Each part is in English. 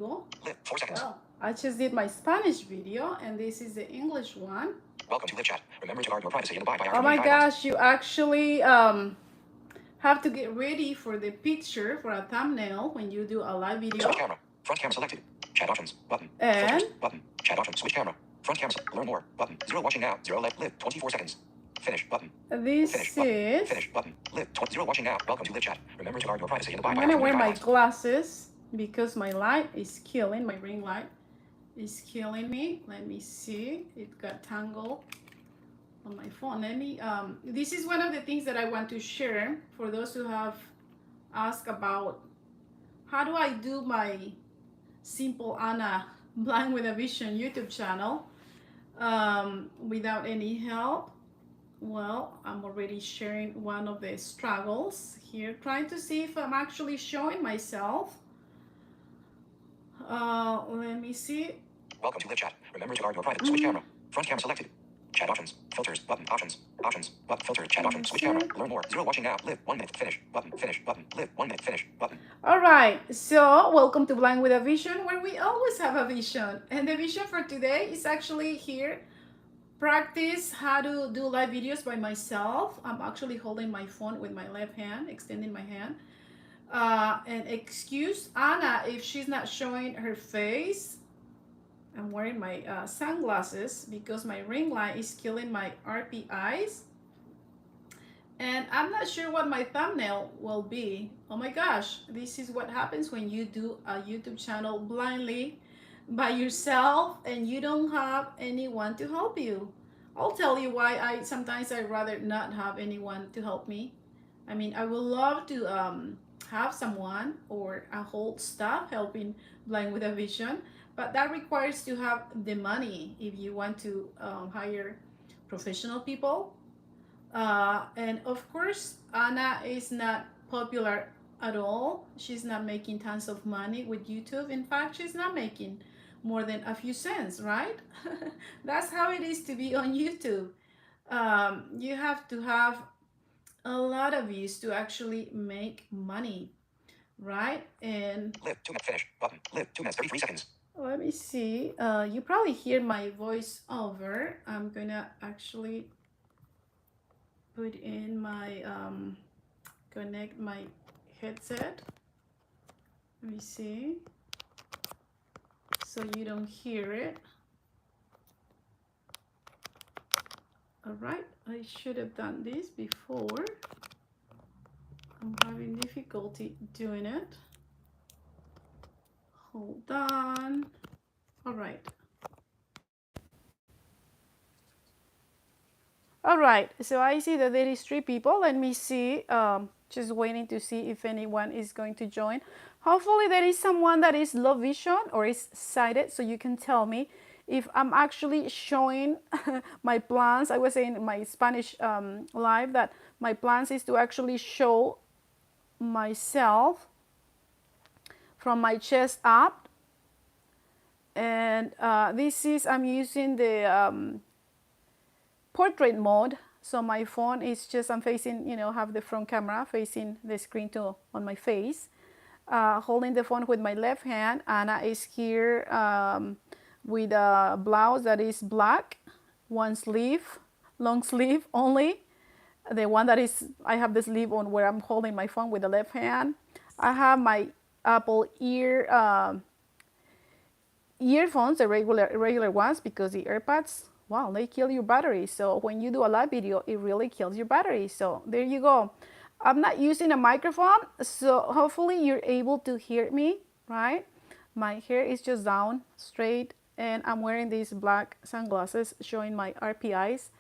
Live 4 seconds. Well, I just did my Spanish video, and this is the English one. Welcome to live chat. Remember to guard your privacy and abide by our Oh my community guidelines. gosh, you actually have to get ready for the picture for a thumbnail when you do a live video. Switch camera. Front camera selected. Chat options. Button. And filters. Button. Chat options. Switch camera. Front camera. Learn more. Button. 0 watching now. 0 live 24 seconds. Finish button. this Finish button. is. Finish button. Live 0 watching now. Welcome to live chat. Remember to guard your privacy and I'm abide by our gonna wear community my guidelines. glasses because my light is killing, my ring light is killing me. Let me see, it got tangled on my phone. Let me this is one of the things that I want to share for those who have asked about how do I do my simple Anna Blind with a Vision YouTube channel without any help. Well, I'm already sharing one of the struggles here, trying to see if I'm actually showing myself. Let me see. Welcome to live chat. Remember to guard your private. Switch camera. Front camera selected. Chat options. Filters. Button. Options. Options. Button. Filter. Chat options. Switch camera. Learn more. 0 watching now. Live 1 minute. Finish button. Finish button. Live 1 minute. Finish button. All right. So welcome to Blind with a Vision, where we always have a vision. And the vision for today is actually here. Practice how to do live videos by myself. I'm actually holding my phone with my left hand, extending my hand. And excuse Anna if she's not showing her face. I'm wearing my sunglasses because my ring light is killing my RP eyes. And I'm not sure what my thumbnail will be. Oh my gosh, this is what happens when you do a YouTube channel blindly by yourself and you don't have anyone to help you. I'll tell you why sometimes I'd rather not have anyone to help me. I mean, I would love to have someone or a whole staff helping Blind with a Vision, but that requires to have the money if you want to hire professional people. And of course, Anna is not popular at all. She's not making tons of money with YouTube. In fact, she's not making more than a few cents, right? That's how it is to be on YouTube. You have to have a lot of views to actually make money, right? And live 2 minutes. Finish button. Live 2 minutes 33 seconds. Let me see. You probably hear my voice over. I'm gonna actually put in my connect my headset. Let me see, so you don't hear it. All right, I should have done this before. I'm having difficulty doing it. Hold on. All right. All right, so I see that there is 3 people. Let me see, just waiting to see if anyone is going to join. Hopefully there is someone that is low vision or is sighted, so you can tell me if I'm actually showing my plans. I was saying in my Spanish live that my plans is to actually show myself from my chest up. And this is, I'm using the portrait mode, so my phone is just, I'm facing, you know, have the front camera facing the screen to on my face, holding the phone with my left hand. Anna is here with a blouse that is black, one sleeve, long sleeve only, the one that is, I have the sleeve on where I'm holding my phone with the left hand. I have my Apple earphones, the regular ones, because the AirPods, wow, they kill your battery. So when you do a live video, it really kills your battery. So there you go. I'm not using a microphone, so hopefully you're able to hear me, right? My hair is just down straight, and I'm wearing these black sunglasses showing my RPIs.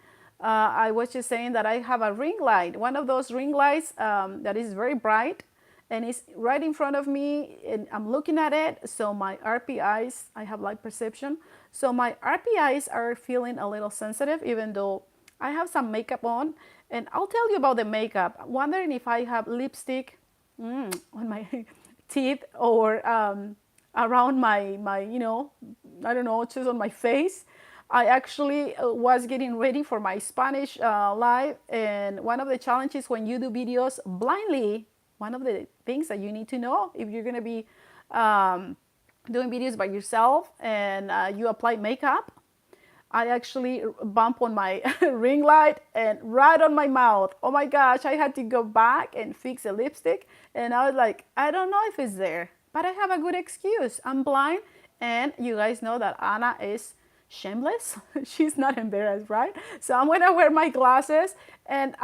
I was just saying that I have a ring light, one of those ring lights that is very bright, and it's right in front of me, and I'm looking at it. So my RPIs, I have light perception, so my RPIs are feeling a little sensitive, even though I have some makeup on. And I'll tell you about the makeup. I'm wondering if I have lipstick on my teeth or around my, you know, I don't know, just on my face. I actually was getting ready for my Spanish live, and one of the challenges when you do videos blindly, one of the things that you need to know if you're going to be doing videos by yourself and you apply makeup, I actually bump on my ring light and right on my mouth. Oh my gosh, I had to go back and fix the lipstick. And I was like, I don't know if it's there, but I have a good excuse. I'm blind. And you guys know that Anna is shameless. She's not embarrassed, right? So I'm gonna wear my glasses. And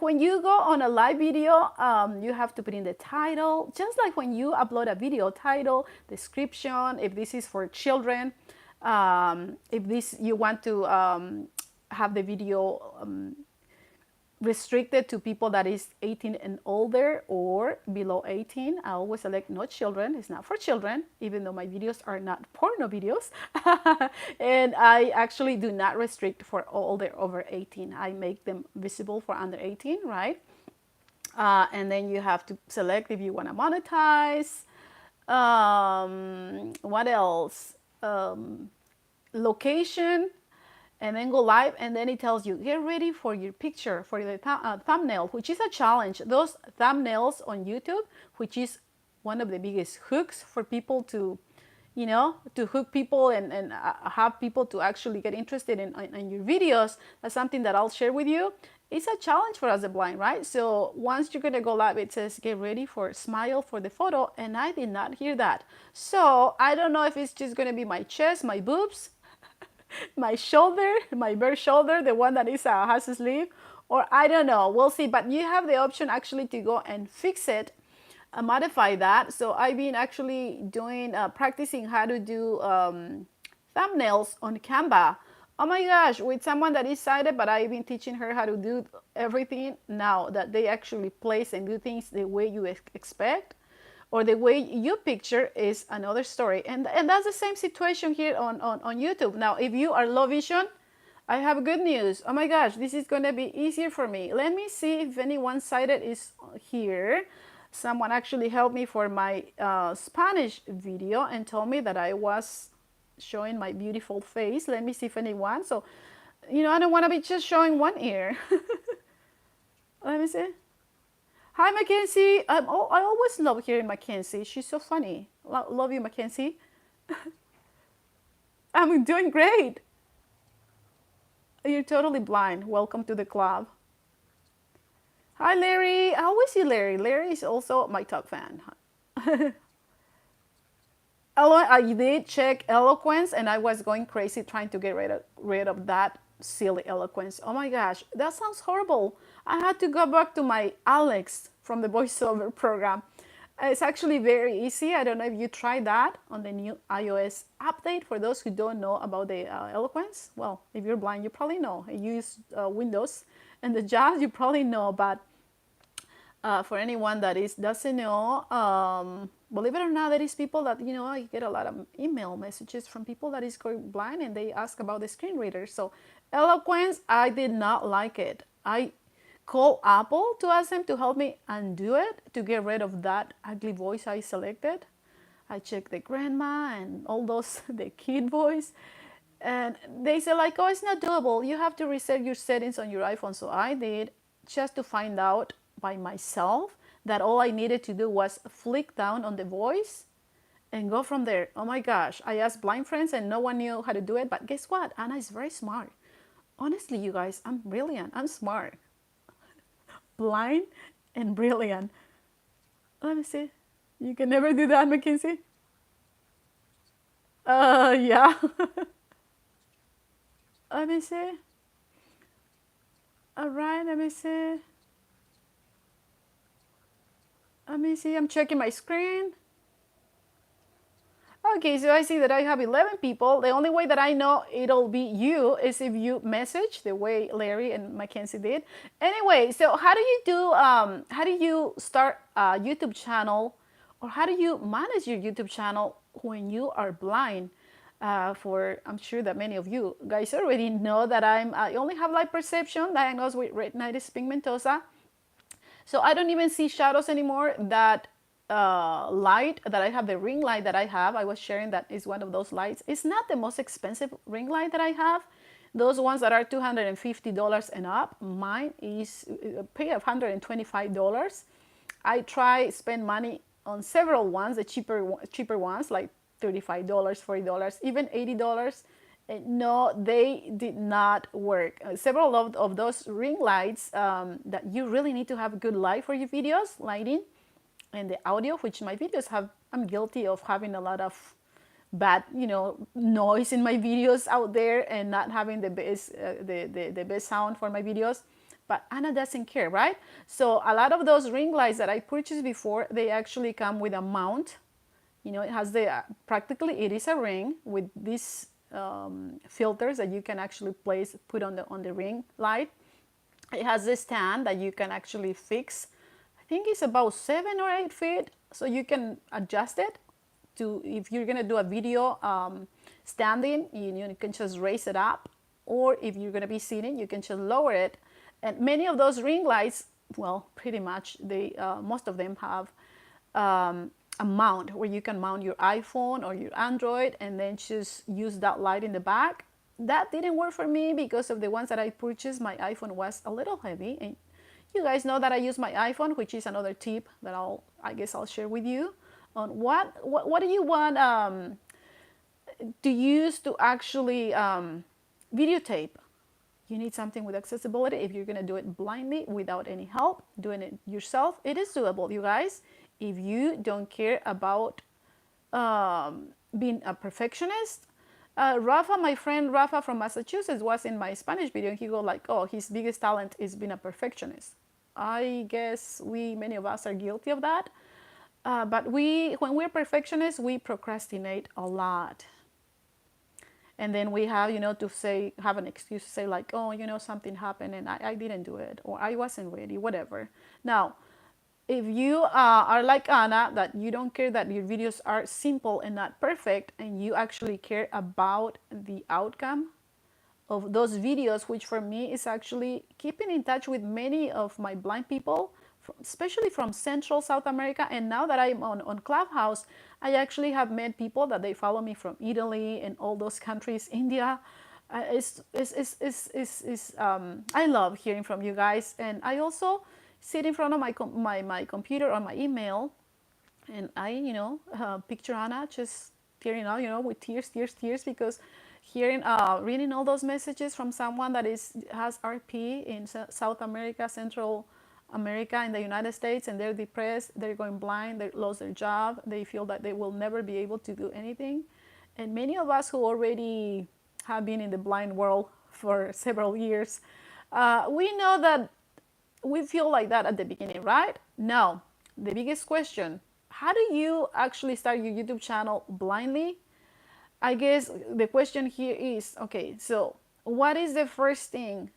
when you go on a live video, you have to put in the title, just like when you upload a video, title, description, if this is for children. If this you want to have the video restricted to people that is 18 and older or below 18, I always select no children. It's not for children, even though my videos are not porno videos. And I actually do not restrict for older over 18. I make them visible for under 18, right? And then you have to select if you want to monetize. What else? Location, and then go live, and then it tells you get ready for your picture, for the thumbnail, which is a challenge. Those thumbnails on YouTube, which is one of the biggest hooks for people to, to hook people and have people to actually get interested in your videos. That's something that I'll share with you. It's a challenge for us the blind, right? So once you're gonna go live, it says get ready for smile for the photo, and I did not hear that. So I don't know if it's just gonna be my chest, my boobs, my shoulder, my bare shoulder, the one that is has a sleeve, or I don't know. We'll see. But you have the option actually to go and fix it, modify that. So I've been actually doing practicing how to do thumbnails on Canva. Oh my gosh, with someone that is sighted, but I've been teaching her how to do everything now that they actually place and do things the way you expect, or the way you picture is another story. And that's the same situation here on YouTube. Now, if you are low vision, I have good news. Oh my gosh, this is going to be easier for me. Let me see if anyone sighted is here. Someone actually helped me for my Spanish video and told me that I was showing my beautiful face. Let me see if anyone. So, I don't want to be just showing one ear. Let me see. Hi, Mackenzie. I always love hearing Mackenzie. She's so funny. Love you, Mackenzie. I'm doing great. You're totally blind. Welcome to the club. Hi, Larry. I always see Larry. Larry is also my top fan. I did check eloquence, and I was going crazy trying to get rid of that silly eloquence. Oh my gosh, that sounds horrible. I had to go back to my Alex from the voiceover program. It's actually very easy. I don't know if you tried that on the new iOS update. For those who don't know about the eloquence, well, if you're blind, you probably know. You use Windows and the JAWS, you probably know. But for anyone that doesn't know, believe it or not, there is people that, I get a lot of email messages from people that is going blind, and they ask about the screen reader. So eloquence, I did not like it. I called Apple to ask them to help me undo it, to get rid of that ugly voice I selected. I checked the grandma and all those, the kid voice. And they said like, oh, it's not doable. You have to reset your settings on your iPhone. So I did, just to find out by myself that all I needed to do was flick down on the voice and go from there. Oh my gosh, I asked blind friends and no one knew how to do it. But guess what? Anna is very smart. Honestly, you guys, I'm brilliant. I'm smart. Blind and brilliant. Let me see. You can never do that, Mackenzie? Yeah. Let me see. All right, let me see. Let me see. I'm checking my screen. Okay, so I see that I have 11 people. The only way that I know it'll be you is if you message the way Larry and Mackenzie did. Anyway, so how do you start a YouTube channel, or how do you manage your YouTube channel when you are blind? I'm sure that many of you guys already know that I only have light perception, diagnosed with retinitis pigmentosa. So I don't even see shadows anymore. That light that I have, the ring light that I have, I was sharing that is one of those lights. It's not the most expensive ring light that I have. Those ones that are $250 and up. Mine is pay $125. I spend money on several ones, the cheaper ones like $35, $40, even $80. No, they did not work. Several of those ring lights that you really need to have good light for your videos, lighting, and the audio, which my videos have, I'm guilty of having a lot of bad, noise in my videos out there and not having the best, the best sound for my videos. But Anna doesn't care, right? So a lot of those ring lights that I purchased before, they actually come with a mount. It has practically it is a ring with these filters that you can actually put on the ring light. It has a stand that you can actually fix. I think it's about 7 or 8 feet, so you can adjust it to, if you're gonna do a video standing, you can just raise it up, or if you're gonna be sitting, you can just lower it. And many of those ring lights, well, pretty much they most of them have a mount where you can mount your iPhone or your Android and then just use that light in the back. That didn't work for me because of the ones that I purchased. My iPhone was a little heavy, and you guys know that I use my iPhone, which is another tip that I guess I'll share with you on what do you want to use to actually videotape. You need something with accessibility. If you're gonna do it blindly without any help, doing it yourself, it is doable, you guys. If you don't care about being a perfectionist. Rafa, my friend Rafa from Massachusetts, was in my Spanish video, and he go like, oh, his biggest talent is being a perfectionist. I guess many of us are guilty of that. But when we're perfectionists, we procrastinate a lot. And then we have, to have an excuse to say like, oh, something happened and I didn't do it, or I wasn't ready, whatever. Now, if you are like Anna, that you don't care that your videos are simple and not perfect, and you actually care about the outcome of those videos, which for me is actually keeping in touch with many of my blind people, especially from Central South America. And now that I'm on Clubhouse, I actually have met people that they follow me from Italy and all those countries, India. I love hearing from you guys. And I also sit in front of my computer or my email, and I, picture Anna just tearing out, with tears, because reading all those messages from someone that has RP in South America, Central America, in the United States, and they're depressed, they're going blind, they lost their job, they feel that they will never be able to do anything. And many of us who already have been in the blind world for several years, we know that we feel like that at the beginning, right? Now, the biggest question, how do you actually start your YouTube channel blindly? I guess the question here is, okay, so what is the first thing?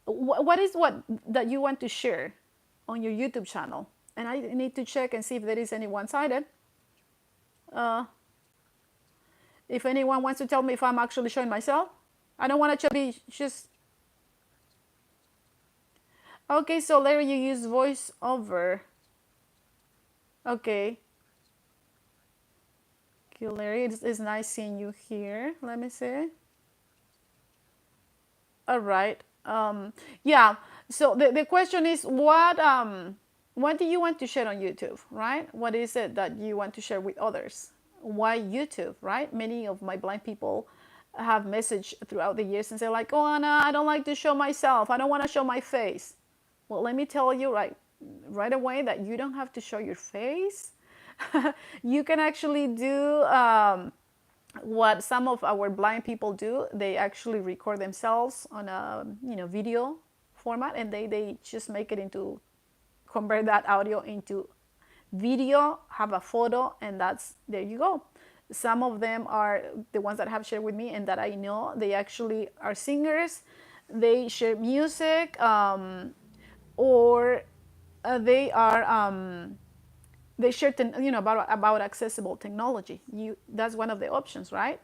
What is what that you want to share on your YouTube channel? And I need to check and see if there is any one-sided. If anyone wants to tell me if I'm actually showing myself, I don't want to be just. Okay, so Larry, you use voiceover. Okay. Okay, Larry, it's nice seeing you here. Let me see. All right. Yeah. So the question is, what do you want to share on YouTube, right? What is it that you want to share with others? Why YouTube, right? Many of my blind people have messaged throughout the years and say like, oh, Anna, I don't like to show myself. I don't want to show my face. Well, let me tell you right away that you don't have to show your face. You can actually do what some of our blind people do. They actually record themselves on a video format, and they just make it into, convert that audio into video, have a photo, and there you go. Some of them are the ones that have shared with me and that I know. They actually are singers. They share music, or they share about accessible technology. That's one of the options, right?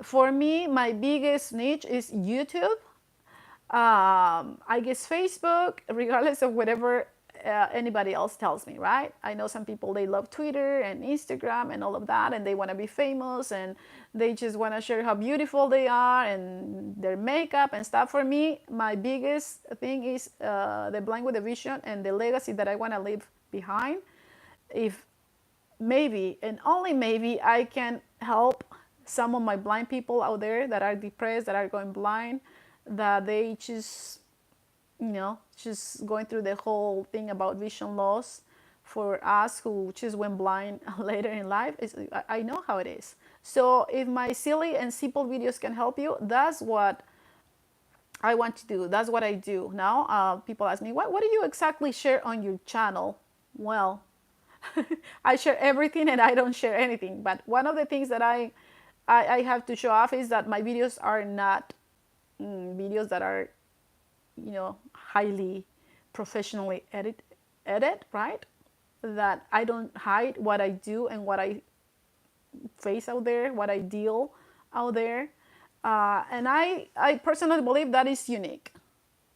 For me, my biggest niche is YouTube. I guess Facebook, regardless of whatever anybody else tells me, right? I know some people, they love Twitter and Instagram and all of that, and they want to be famous, and they just want to share how beautiful they are and their makeup and stuff. For me, my biggest thing is the Blind with a Vision and the legacy that I want to leave behind. If maybe and only maybe I can help some of my blind people out there that are depressed, that are going blind, that they just, just going through the whole thing about vision loss. For us who just went blind later in life, I know how it is. So if my silly and simple videos can help you, that's what I want to do. That's what I do now. People ask me, what do you exactly share on your channel? Well, I share everything and I don't share anything. But one of the things that I have to show off is that my videos are not videos that are, highly professionally edit, right? That I don't hide what I do and what I face out there, what I deal out there. And I personally believe that is unique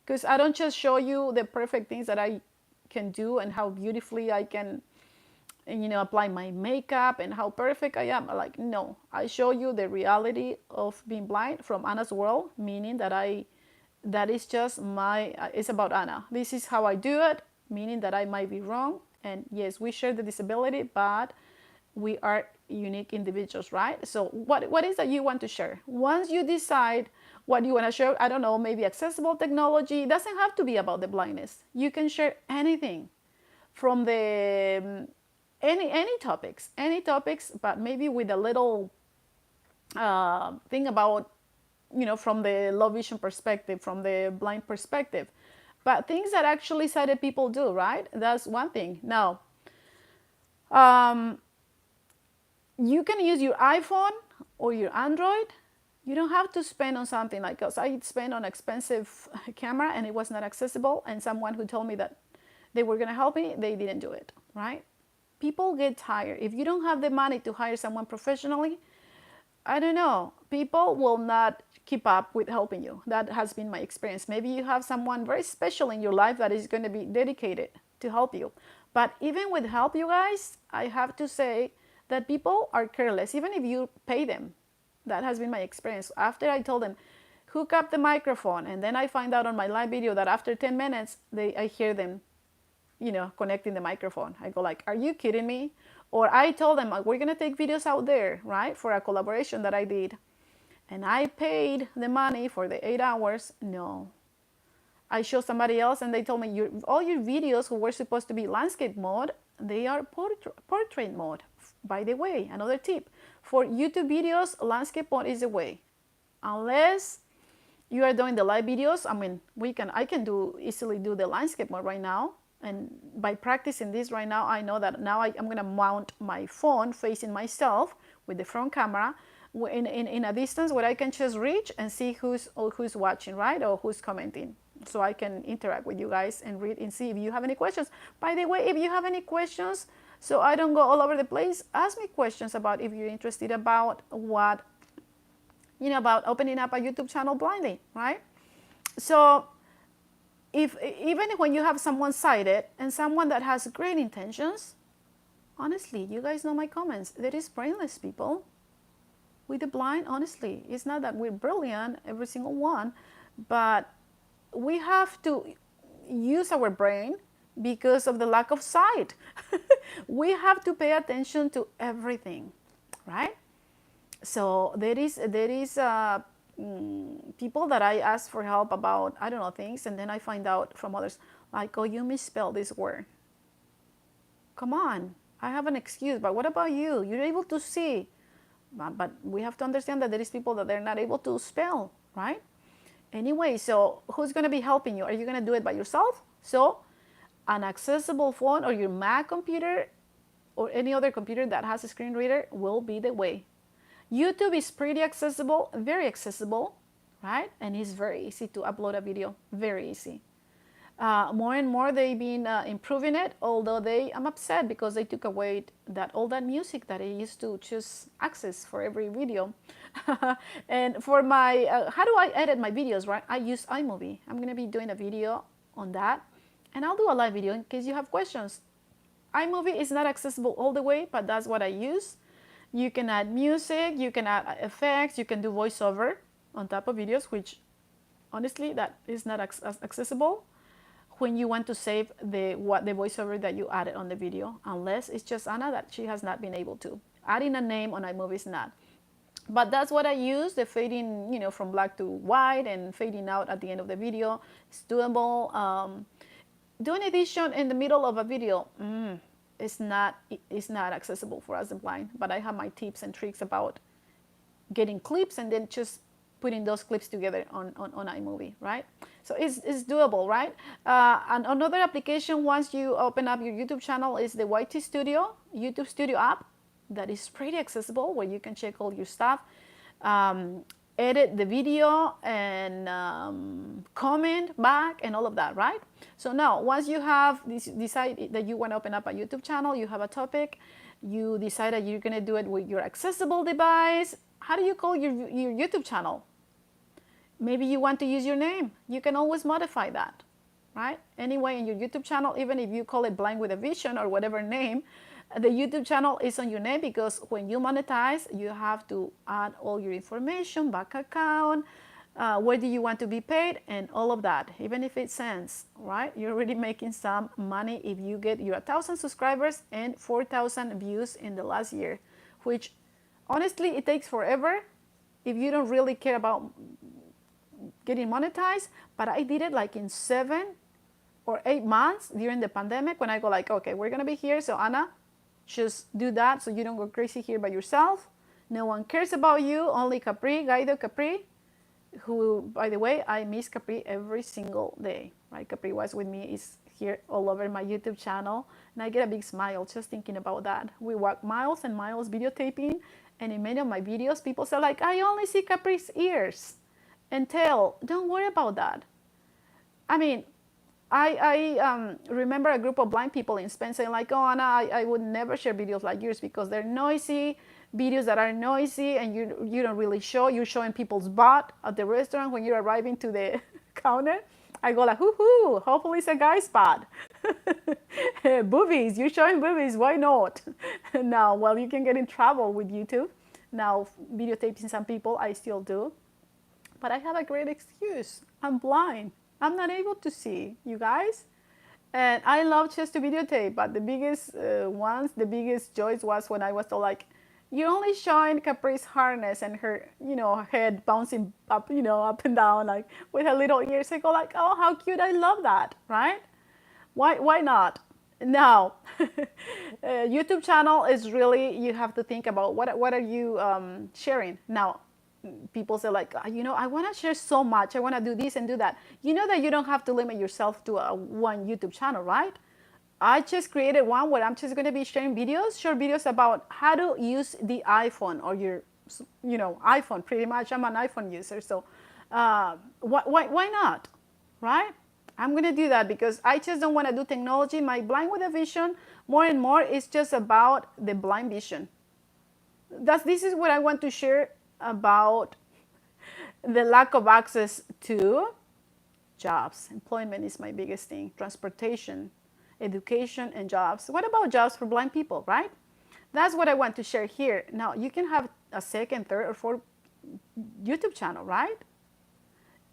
because I don't just show you the perfect things that I can do and how beautifully I can, apply my makeup and how perfect I am. Like, no, I show you the reality of being blind from Anna's world, meaning that is just it's about Anna. This is how I do it, meaning that I might be wrong. And yes, we share the disability, but we are unique individuals, right? So what is that you want to share? Once you decide what you want to share, I don't know, maybe accessible technology. It doesn't have to be about the blindness. You can share anything from the any topics, but maybe with a little thing about, from the low vision perspective, from the blind perspective, but things that actually sighted people do, right? That's one thing. Now, you can use your iPhone or your Android. You don't have to spend on something like us. I spent on expensive camera and it was not accessible. And someone who told me that they were going to help me, they didn't do it, right? People get tired. If you don't have the money to hire someone professionally, I don't know, people will not keep up with helping you. That has been my experience. Maybe you have someone very special in your life that is going to be dedicated to help you. But even with help, you guys, I have to say that people are careless, even if you pay them. That has been my experience. After I told them, hook up the microphone, and then I find out on my live video that after 10 minutes, I hear them, connecting the microphone. I go like, are you kidding me? Or I told them, we're going to take videos out there, right, for a collaboration that I did. And I paid the money for the 8 hours. No. I showed somebody else and they told me, all your videos who were supposed to be landscape mode, they are portrait mode. By the way, another tip. For YouTube videos, landscape mode is the way. Unless you are doing the live videos, I mean, I can easily do the landscape mode right now. And by practicing this right now, I know that now I'm going to mount my phone facing myself with the front camera in a distance where I can just reach and see who's watching, right? Or who's commenting. So I can interact with you guys and read and see if you have any questions. By the way, if you have any questions, so I don't go all over the place, ask me questions about if you're interested about what, about opening up a YouTube channel blindly, right? So even when you have someone sighted and someone that has great intentions, honestly, you guys know my comments. There is brainless people. With the blind, honestly, it's not that we're brilliant, every single one, but we have to use our brain because of the lack of sight. We have to pay attention to everything, right? So there is people that I ask for help about, I don't know, things, and then I find out from others, like, oh, you misspelled this word. Come on, I have an excuse, but what about you? You're able to see. But we have to understand that there is people that they're not able to spell, right? Anyway, so who's going to be helping you? Are you going to do it by yourself? So an accessible phone or your Mac computer or any other computer that has a screen reader will be the way. YouTube is pretty accessible, very accessible, right? And it's very easy to upload a video, very easy. More and more they've been improving it, although I'm upset because they took away all that music that I used to just access for every video. And for my, how do I edit my videos, right? I use iMovie. I'm going to be doing a video on that, and I'll do a live video in case you have questions. iMovie is not accessible all the way, but that's what I use. You can add music, you can add effects, you can do voiceover on top of videos, which honestly, that is not as accessible. when you want to save the voiceover that you added on the video, unless it's just Anna that she has not been able to. Adding a name on iMovie is not. But that's what I use, the fading, from black to white and fading out at the end of the video. It's doable. Doing edition in the middle of a video, it's not accessible for us the blind. But I have my tips and tricks about getting clips and then just putting those clips together on iMovie, right? So it's doable, right? And another application once you open up your YouTube channel is the YT Studio, YouTube Studio app that is pretty accessible where you can check all your stuff, edit the video and comment back and all of that, right? So now once you have decide that you want to open up a YouTube channel, you have a topic, you decide that you're going to do it with your accessible device. How do you call your YouTube channel? Maybe you want to use your name. You can always modify that, right? Anyway, in your YouTube channel, even if you call it Blind with a Vision or whatever name, the YouTube channel is on your name because when you monetize, you have to add all your information, bank account, where do you want to be paid, and all of that, even if it cents, right? You're already making some money if you get your 1,000 subscribers and 4,000 views in the last year, which honestly, it takes forever if you don't really care about getting monetized, but I did it like in 7 or 8 months during the pandemic when I go like, okay, we're gonna be here, so Anna, just do that so you don't go crazy here by yourself. No one cares about you, only Capri, Guido Capri, who, by the way, I miss Capri every single day, right? Capri was with me, is here all over my YouTube channel, and I get a big smile just thinking about that. We walk miles and miles videotaping, and in many of my videos, people say like, I only see Capri's ears and tail. Don't worry about that. I mean, I remember a group of blind people in Spain saying like, oh, Anna, I would never share videos like yours because they're noisy, videos that are noisy, and you don't really show. You're showing people's butt at the restaurant when you're arriving to the counter. I go like, hoo-hoo, hopefully it's a guy's spot. Boobies, you're showing boobies, why not? Now, well, you can get in trouble with YouTube. Now, videotaping some people, I still do. But I have a great excuse. I'm blind. I'm not able to see, you guys. And I love just to videotape, but the biggest the biggest joys was when I was told like, you're only showing Capri's harness and her, head bouncing up, up and down, like with her little ears. I go like, oh, how cute, I love that, right? Why not? Now, YouTube channel is really, you have to think about what are you sharing. Now, people say like, I want to share so much. I want to do this and do that. You know that you don't have to limit yourself to one YouTube channel, right? I just created one where I'm just going to be sharing short videos about how to use the iPhone or your, iPhone. Pretty much, I'm an iPhone user, so why not, right? I'm going to do that because I just don't want to do technology. My Blind with a Vision, more and more, is just about the blind vision. This is what I want to share about the lack of access to jobs. Employment is my biggest thing. Transportation, education, and jobs. What about jobs for blind people, right? That's what I want to share here. Now, you can have a second, third, or fourth YouTube channel, right?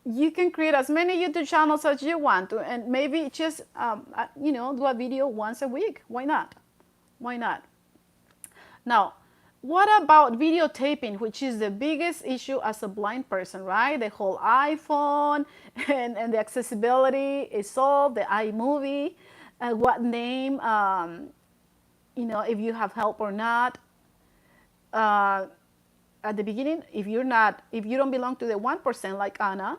You can create as many YouTube channels as you want to, and maybe just, do a video once a week. Why not? Why not? Now, what about videotaping, which is the biggest issue as a blind person, right? The whole iPhone and the accessibility is solved, the iMovie, what name, if you have help or not. At the beginning, if you don't belong to the 1% like Anna,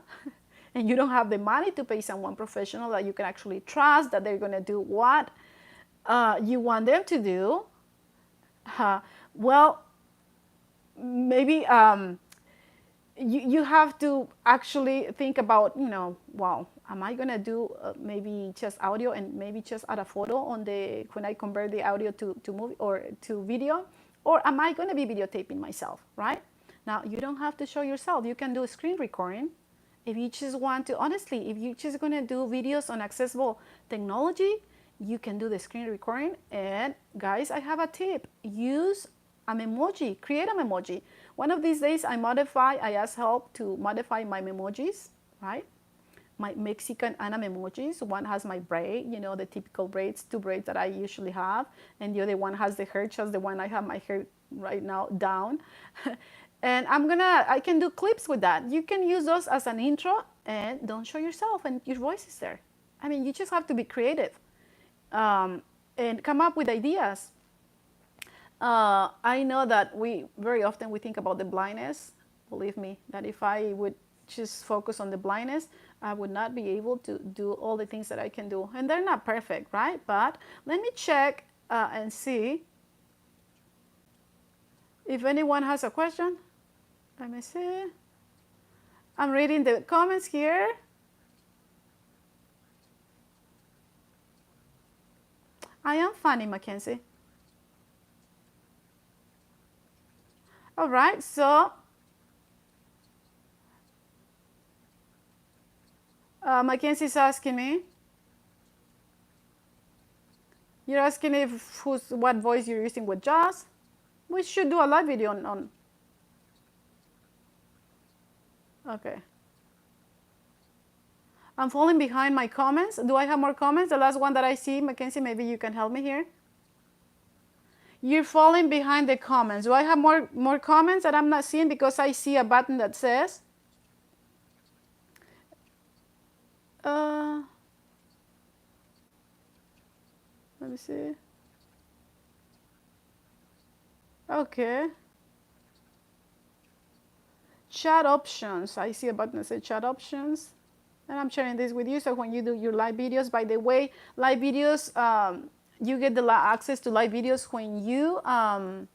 and you don't have the money to pay someone professional that you can actually trust that they're going to do what you want them to do, well, maybe you have to actually think about, well, am I going to do maybe just audio and maybe just add a photo when I convert the audio to movie or to video? Or am I going to be videotaping myself, right? Now, you don't have to show yourself. You can do a screen recording. If you just want to, honestly, if you're just going to do videos on accessible technology, you can do the screen recording. And guys, I have a tip. Use a memoji. Create a memoji. One of these days, I ask help to modify my memojis, right? my Mexican anime emojis. One has my braid, you know, the typical braids, two braids that I usually have, and the other one has the hair, just the one I have my hair right now down. And I can do clips with that. You can use those as an intro and don't show yourself and your voice is there. I mean, you just have to be creative and come up with ideas. I know that we very often we think about the blindness. Believe me, that if I would just focus on the blindness, I would not be able to do all the things that I can do. And they're not perfect, right? But let me check and see if anyone has a question. Let me see. I'm reading the comments here. I am funny, Mackenzie. All right, so Mackenzie's asking me. You're asking if what voice you're using with Joss. We should do a live video on. Okay. I'm falling behind my comments. Do I have more comments? The last one that I see, Mackenzie, maybe you can help me here. You're falling behind the comments. Do I have more comments that I'm not seeing because I see a button that says? Let me see. Okay. Chat options. I see a button that says chat options. And I'm sharing this with you. So when you do your live videos, by the way, live videos, you get the access to live videos when you are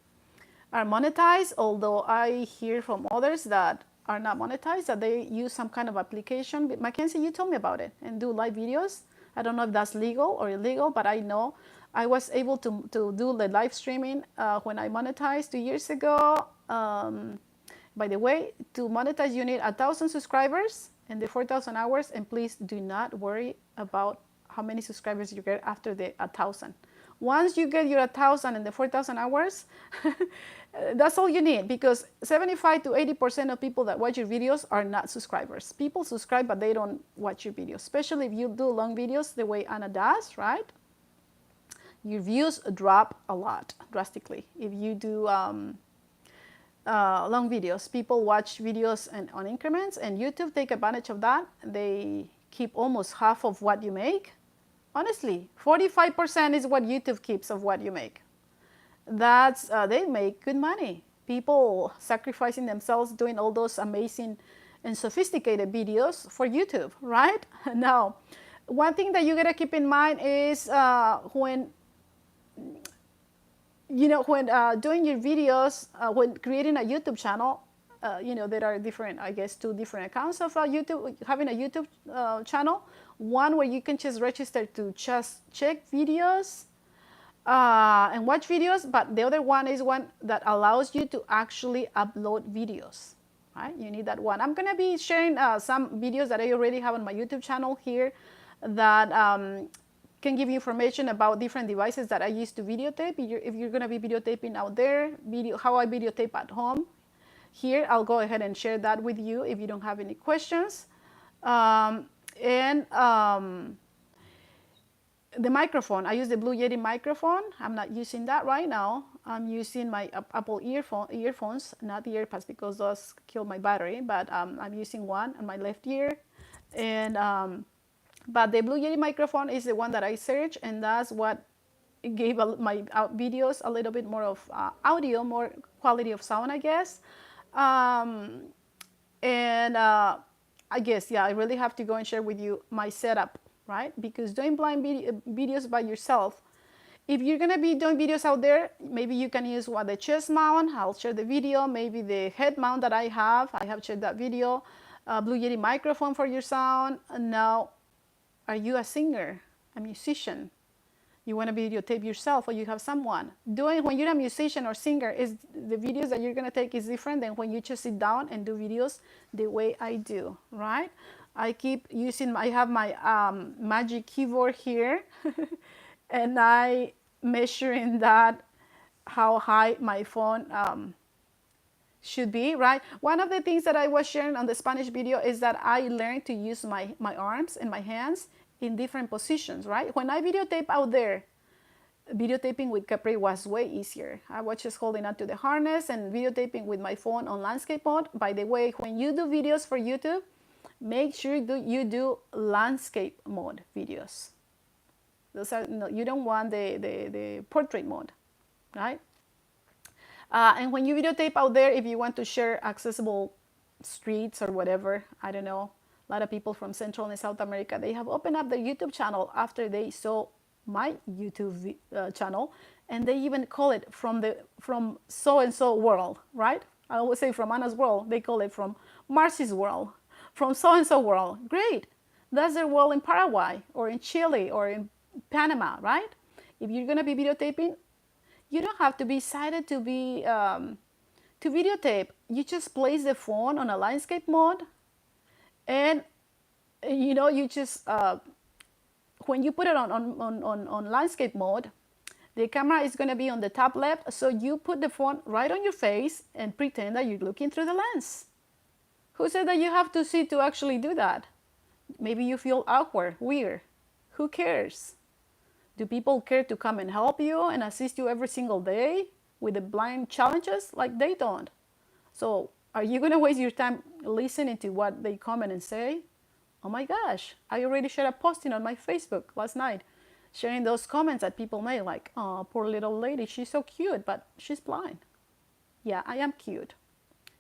monetized. Although I hear from others that are not monetized, that they use some kind of application. But Mackenzie, you told me about it and do live videos. I don't know if that's legal or illegal, but I know I was able to do the live streaming when I monetized 2 years ago. By the way, to monetize, you need 1,000 subscribers and the 4,000 hours. And please do not worry about how many subscribers you get after the 1,000. Once you get your 1,000 and the 4,000 hours, that's all you need, because 75 to 80% of people that watch your videos are not subscribers. People subscribe, but they don't watch your videos, especially if you do long videos the way Anna does, right? Your views drop a lot, drastically. If you do long videos, people watch videos on increments, and YouTube take advantage of that. They keep almost half of what you make. Honestly, 45% is what YouTube keeps of what you make. That's they make good money. People sacrificing themselves doing all those amazing and sophisticated videos for YouTube, right? Now, one thing that you gotta keep in mind is when doing your videos, when creating a YouTube channel, there are different, I guess, two different accounts of YouTube, having a YouTube channel. One where you can just register to just check videos and watch videos, but the other one is one that allows you to actually upload videos, right? You need that one. I'm gonna be sharing some videos that I already have on my YouTube channel here that can give you information about different devices that I use to videotape. If you're gonna be videotaping out there, how I videotape at home. Here, I'll go ahead and share that with you if you don't have any questions. The microphone, I use the Blue Yeti microphone. I'm not using that right now. I'm using my Apple earphones, not the AirPods, because those kill my battery, but I'm using one on my left ear. And but the Blue Yeti microphone is the one that I searched, and that's what gave my videos a little bit more of audio, more quality of sound, I guess. I guess, yeah, I really have to go and share with you my setup, right? Because doing blind videos by yourself, if you're gonna be doing videos out there, maybe you can use the chest mount. I'll share the video. Maybe the head mount that I have shared that video. Blue Yeti microphone for your sound. Now, are you a singer, a musician? You want to videotape yourself, or you have someone doing. When you're a musician or singer, is the videos that you're gonna take is different than when you just sit down and do videos the way I do, right? I keep using. I have my Magic Keyboard here, and I measuring that how high my phone should be, right? One of the things that I was sharing on the Spanish video is that I learned to use my arms and my hands in different positions, right? When I videotape out there, videotaping with Capri was way easier. I was just holding onto the harness and videotaping with my phone on landscape mode. By the way, when you do videos for YouTube, make sure you do landscape mode videos. Those are, no, you don't want the portrait mode, right? And when you videotape out there, if you want to share accessible streets or whatever, I don't know, a lot of people from Central and South America, they have opened up their YouTube channel after they saw my YouTube channel, and they even call it from so and so world, right? I always say from Anna's world, they call it from Marcy's world, from so and so world. Great, that's their world in Paraguay or in Chile or in Panama, right? If you're gonna be videotaping, you don't have to be excited to videotape. You just place the phone on a landscape mode, and you just when you put it on landscape mode, the camera is going to be on the top left, so you put the phone right on your face and pretend that you're looking through the lens. Who said that you have to see to actually do that? Maybe you feel awkward, weird. Who cares? Do people care to come and help you and assist you every single day with the blind challenges? Like, they don't. So are you going to waste your time listening to what they comment and say? Oh my gosh, I already shared a posting on my Facebook last night, sharing those comments that people made, like, oh, poor little lady, she's so cute, but she's blind. Yeah, I am cute.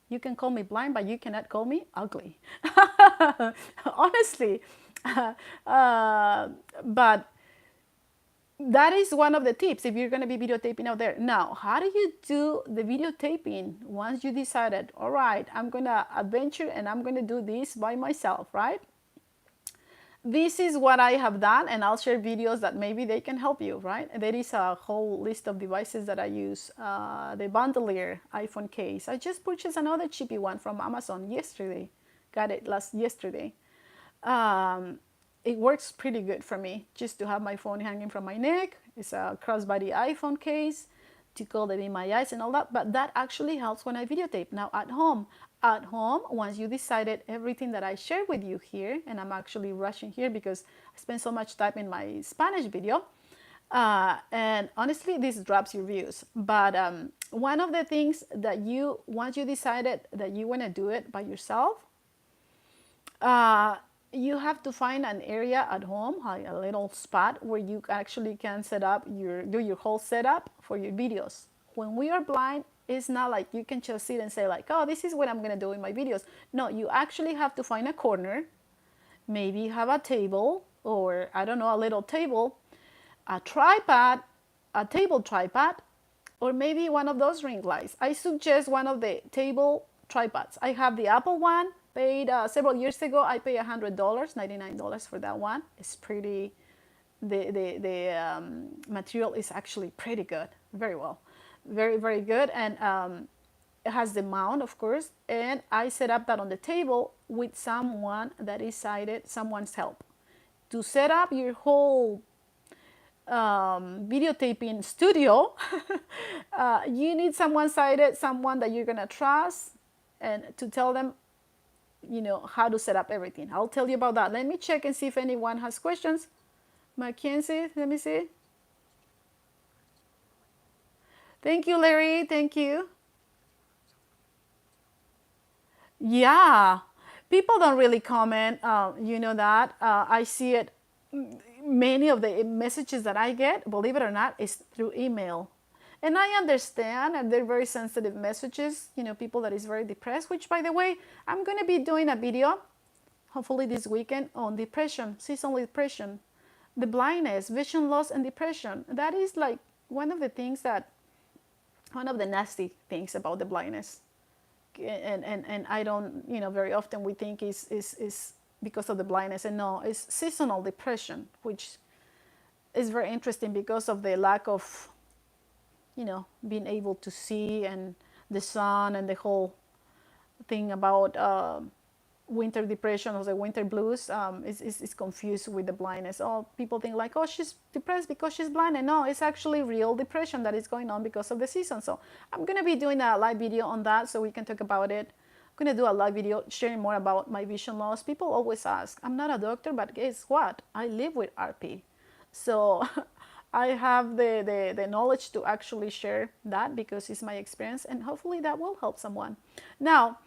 You can call me blind, but you cannot call me ugly. Honestly. But that is one of the tips if you're going to be videotaping out there. Now, how do you do the videotaping once you decided, all right, I'm going to adventure and I'm going to do this by myself, right? This is what I have done, and I'll share videos that maybe they can help you, right? There is a whole list of devices that I use. The bandolier iPhone case. I just purchased another cheapy one from Amazon yesterday. Got it yesterday. It works pretty good for me just to have my phone hanging from my neck. It's a crossbody iPhone case to hold it in my eyes and all that, but that actually helps when I videotape. Now at home, once you decided everything that I shared with you here, and I'm actually rushing here because I spent so much time in my Spanish video, and honestly, this drops your views. But one of the things that once you decided that you want to do it by yourself, you have to find an area at home, like a little spot where you actually can do your whole setup for your videos. When we are blind, it's not like you can just sit and say like, oh, this is what I'm gonna do in my videos. No, you actually have to find a corner, maybe have a table, or I don't know, a little table, a tripod, a table tripod, or maybe one of those ring lights. I suggest one of the table tripods. I have the Apple one, paid several years ago. I paid $100, $99 for that one. It's pretty, the material is actually pretty good, very well, very, very good. And it has the mount, of course, and I set up that on the table with someone that is sighted, someone's help. To set up your whole videotaping studio, you need someone sighted, someone that you're gonna trust, and to tell them, how to set up everything. I'll tell you about that. Let me check and see if anyone has questions. Mackenzie, let me see. Thank you, Larry. Thank you. Yeah, people don't really comment. You know that. I see it. Many of the messages that I get, believe it or not, is through email. And I understand, and they're very sensitive messages, people that is very depressed, which, by the way, I'm going to be doing a video, hopefully this weekend, on depression, seasonal depression, the blindness, vision loss, and depression. That is like one of the nasty things about the blindness. And I don't, very often we think is because of the blindness, and no, it's seasonal depression, which is very interesting because of the lack of, being able to see, and the sun, and the whole thing about winter depression or the winter blues is confused with the blindness. Oh, people think like, oh, she's depressed because she's blind. And no, it's actually real depression that is going on because of the season. So I'm going to be doing a live video on that so we can talk about it. I'm going to do a live video sharing more about my vision loss. People always ask, I'm not a doctor, but guess what? I live with RP. So I have the knowledge to actually share that because it's my experience, and hopefully that will help someone. Now,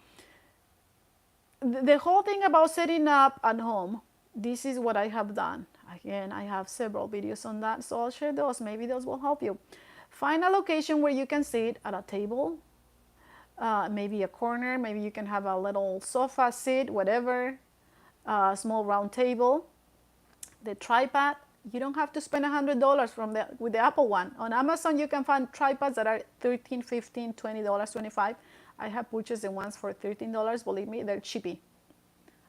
the whole thing about setting up at home, this is what I have done. Again, I have several videos on that, so I'll share those. Maybe those will help you. Find a location where you can sit at a table, maybe a corner, maybe you can have a little sofa seat, whatever, a small round table. The tripod, you don't have to spend $100 with the Apple one. On Amazon, you can find tripods that are $13, $15, $20, $25. I have purchased the ones for $13. Believe me, they're cheapy.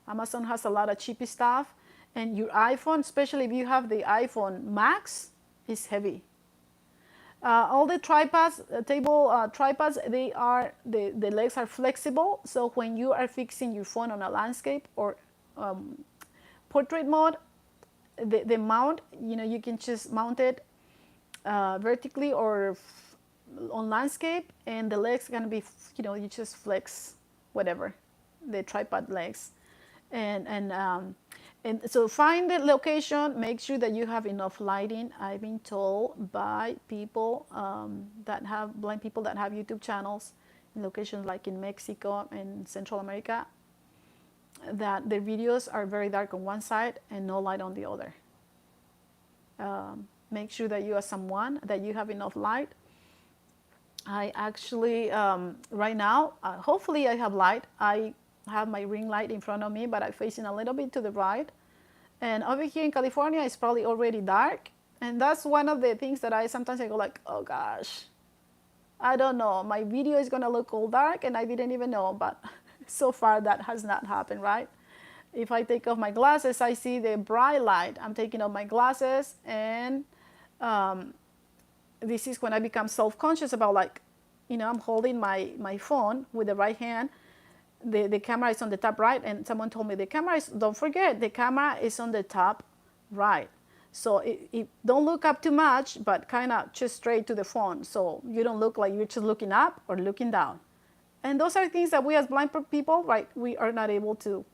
Amazon has a lot of cheapy stuff, and your iPhone, especially if you have the iPhone Max, is heavy. All the tripods, table tripods, the legs are flexible. So when you are fixing your phone on a landscape or portrait mode, the mount, you can just mount it vertically or on landscape, and the legs can be, you just flex whatever, the tripod legs. And so find the location, make sure that you have enough lighting. I've been told by people blind people that have YouTube channels in locations like in Mexico and Central America, that their videos are very dark on one side and no light on the other. Make sure that you are someone that you have enough light. I actually, right now, hopefully I have light. I have my ring light in front of me, but I'm facing a little bit to the right. And over here in California, it's probably already dark. And that's one of the things that I sometimes go like, oh gosh, I don't know. My video is gonna look all dark and I didn't even know, but so far that has not happened, right? If I take off my glasses, I see the bright light. I'm taking off my glasses, and this is when I become self-conscious about like, I'm holding my phone with the right hand. The camera is on the top right, and someone told me don't forget, the camera is on the top right. So don't look up too much, but kind of just straight to the phone. So you don't look like you're just looking up or looking down. And those are things that we as blind people, right, we are not able to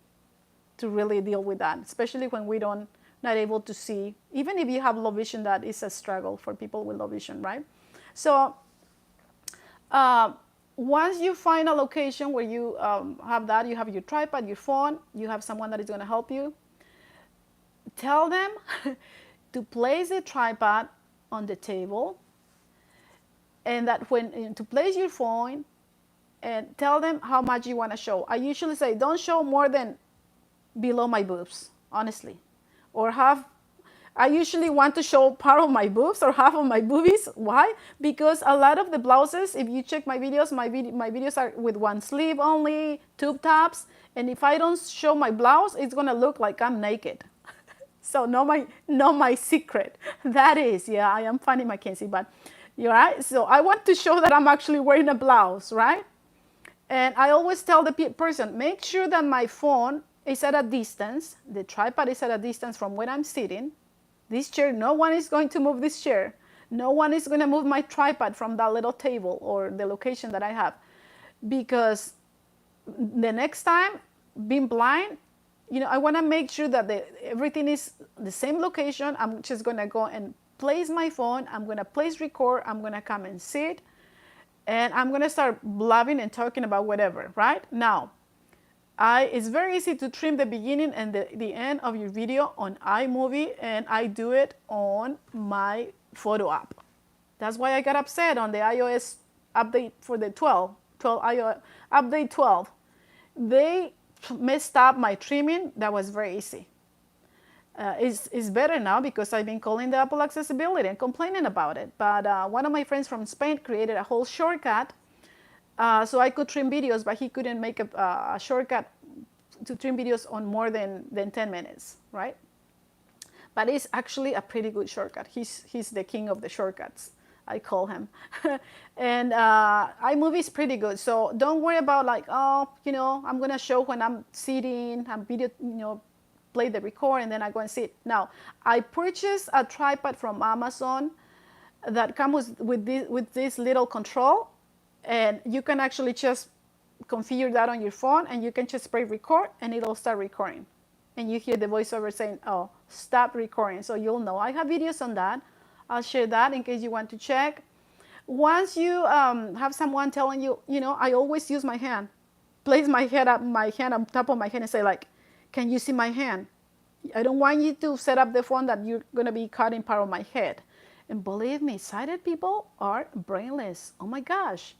really deal with that, especially when we not able to see. Even if you have low vision, that is a struggle for people with low vision, right? So once you find a location where you have that, you have your tripod, your phone, you have someone that is going to help you, tell them to place the tripod on the table, and that to place your phone, and tell them how much you want to show. I usually say, don't show more than below my boobs, honestly. Or I usually want to show part of my boobs or half of my boobies. Why? Because a lot of the blouses, if you check my videos, my videos are with one sleeve only, tube tops. And if I don't show my blouse, it's gonna look like I'm naked. So know my secret. That is, yeah, I am Fanny Mackenzie, but you're right. So I want to show that I'm actually wearing a blouse, right? And I always tell the person, make sure that my phone is at a distance, the tripod is at a distance from where I'm sitting. This chair, no one is going to move this chair. No one is going to move my tripod from that little table or the location that I have. Because the next time, being blind, I want to make sure that everything is the same location. I'm just going to go and place my phone. I'm going to place record. I'm going to come and sit. And I'm going to start blabbing and talking about whatever, right? Now, it's very easy to trim the beginning and the end of your video on iMovie, and I do it on my photo app. That's why I got upset on the iOS update for the 12 iOS update 12. They messed up my trimming. That was very easy. It's better now because I've been calling the Apple accessibility and complaining about it. But one of my friends from Spain created a whole shortcut so I could trim videos, but he couldn't make a shortcut to trim videos on more than 10 minutes, right? But it's actually a pretty good shortcut. He's the king of the shortcuts. I call him. And iMovie is pretty good. So don't worry about like, oh, I'm gonna show when I'm sitting, I'm video, play the record and then I go and sit. Now, I purchased a tripod from Amazon that comes with this little control, and you can actually just configure that on your phone, and you can just spray record and it'll start recording, and you hear the voiceover saying, oh, stop recording, so you'll know. I have videos on that. I'll share that in case you want to check. Once you have someone telling you, I always use my hand, place my hand on top of my head and say like, can you see my hand? I don't want you to set up the phone that you're going to be cutting part of my head. And believe me, sighted people are brainless. Oh my gosh.